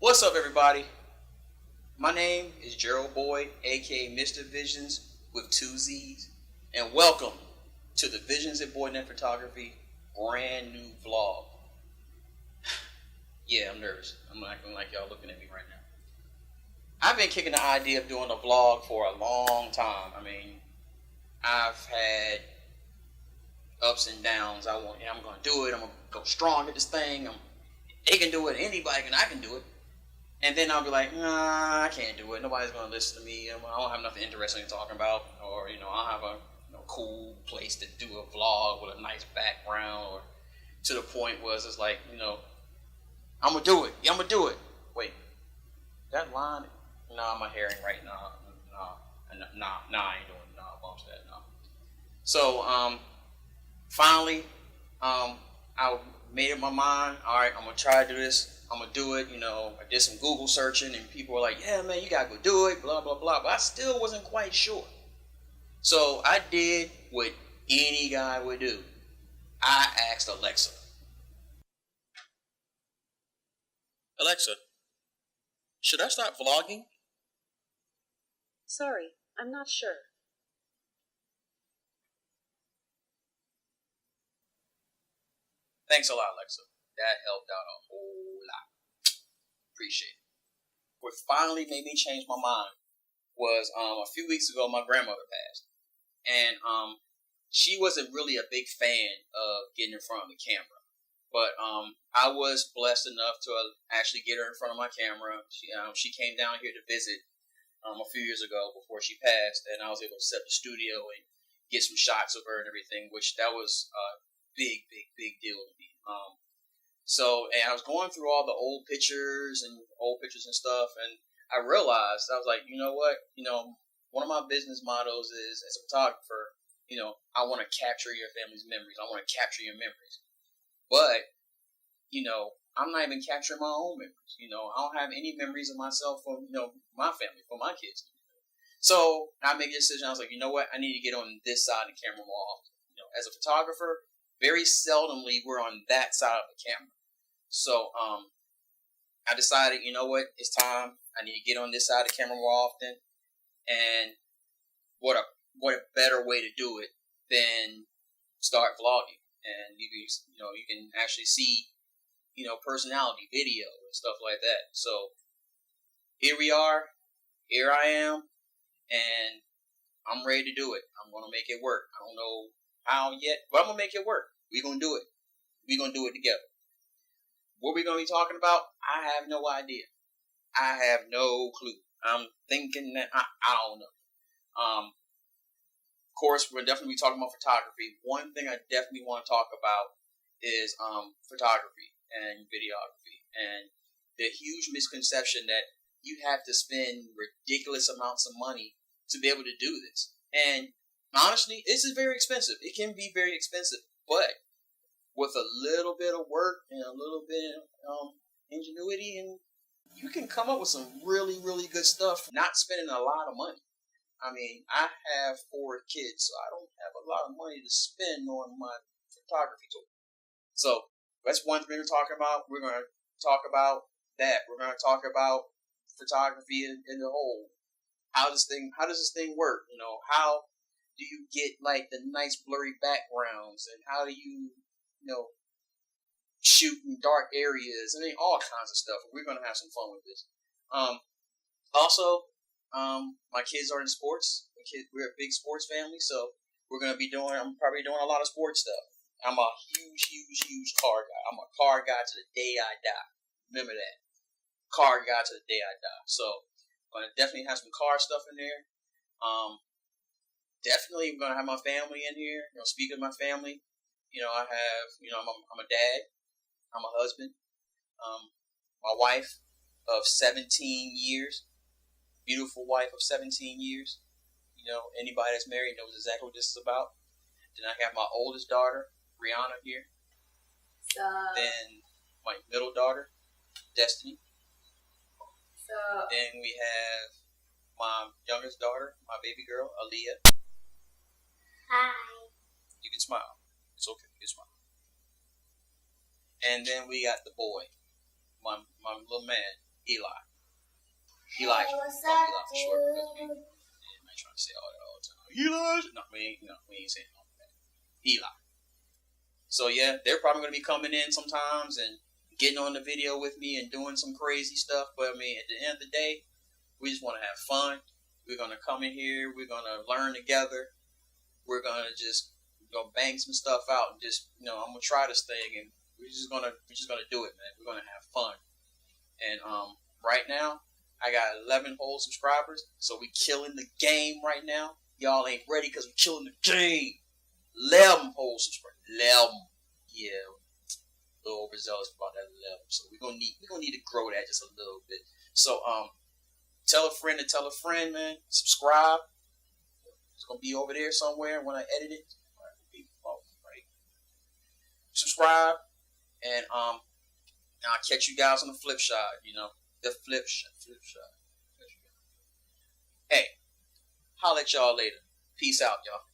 What's up, everybody? My name is Gerald Boyd, aka Mr. Visions with two Z's, and welcome to the ViZionZ Boydnet Photography brand new vlog. Yeah, I'm nervous. I'm not acting like y'all looking at me right now. I've been kicking the idea of doing a vlog for a long time. I mean, I've had ups and downs. I'm going to do it. I'm going to go strong at this thing. They can do it. Anybody can. I can do it. And then I'll be like, nah, I can't do it. Nobody's going to listen to me. I don't have nothing interesting to talk about. Or, I'll have a cool place to do a vlog with a nice background. Or to the point was it's like, I'm going to do it. Yeah, I'm going to do it. Wait, that line? Nah, my hearing right now. Nah, I ain't doing it. Nah, bumps that. Nah. So, finally, I made up my mind. All right, I'm going to try to do this. I'm going to do it. I did some Google searching and people were like, yeah, man, you got to go do it, blah, blah, blah. But I still wasn't quite sure. So I did what any guy would do. I asked Alexa. Alexa, should I start vlogging? Sorry, I'm not sure. Thanks a lot, Alexa. That helped out a whole lot. Appreciate it. What finally made me change my mind was a few weeks ago my grandmother passed. And she wasn't really a big fan of getting in front of the camera. But I was blessed enough to actually get her in front of my camera. She came down here to visit a few years ago before she passed. And I was able to set up the studio and get some shots of her and everything, which that was a big deal to me. And I was going through all the old pictures and stuff, and I realized, I was like, you know what? One of my business mottos is, as a photographer, I want to capture your family's memories. I want to capture your memories. But, I'm not even capturing my own memories. I don't have any memories of myself for, my family, for my kids. So I made a decision. I was like, you know what? I need to get on this side of the camera more often. As a photographer, very seldomly we're on that side of the camera. So I decided, you know what? It's time. I need to get on this side of the camera more often. And what a better way to do it than start vlogging. And you can actually see, personality, video, and stuff like that. So here we are. Here I am. And I'm ready to do it. I'm going to make it work. I don't know how yet, but I'm going to make it work. We're going to do it. We're going to do it together. What we're going to be talking about, I have no idea. I have no clue. I'm thinking that I don't know. Of course, we're definitely be talking about photography. One thing I definitely want to talk about is photography and videography, and the huge misconception that you have to spend ridiculous amounts of money to be able to do this. And honestly, this is very expensive. It can be very expensive, but with a little bit of work and a little bit of ingenuity, and you can come up with some really good stuff, not spending a lot of money. I mean, I have 4 kids, so I don't have a lot of money to spend on my photography tool. So that's one thing we're talking about. We're going to talk about that. We're going to talk about photography in the whole. How does this thing work? How do you get like the nice blurry backgrounds, and how do you shoot in dark areas, and all kinds of stuff. We're going to have some fun with this. Also, my kids are in sports. We're a big sports family, so I'm probably doing a lot of sports stuff. I'm a huge car guy. I'm a car guy to the day I die. Remember that. Car guy to the day I die. So, I'm going to definitely have some car stuff in there. Definitely, I'm going to have my family in here. Speaking of my family, I have, I'm a dad, I'm a husband, my wife of 17 years, beautiful wife of 17 years. Anybody that's married knows exactly what this is about. Then I have my oldest daughter, Rihanna, here. Then my middle daughter, Destiny. Then we have my youngest daughter, my baby girl, Aaliyah. Hi. You can smile. It's okay. You can smile. And then we got the boy, my little man, Eli. Eli for short because we ain't trying to say all that all the time. Eli. No, we ain't saying all that. Eli. So yeah, they're probably gonna be coming in sometimes and getting on the video with me and doing some crazy stuff. But I mean, at the end of the day, we just want to have fun. We're gonna come in here. We're gonna learn together. We're gonna just bang some stuff out and just I'm gonna try this thing and we're just gonna do it, man. We're gonna have fun. And right now I got 11 whole subscribers, so we killing the game right now. Y'all ain't ready because we killing the game. 11 whole subscribers. 11. Yeah. A little overzealous about that 11. So we're gonna need to grow that just a little bit. So tell a friend to tell a friend, man. Subscribe. It's gonna be over there somewhere when I edit it. Right. Subscribe, and I'll catch you guys on the flip side. The flip side. Hey, holla at y'all later. Peace out, y'all.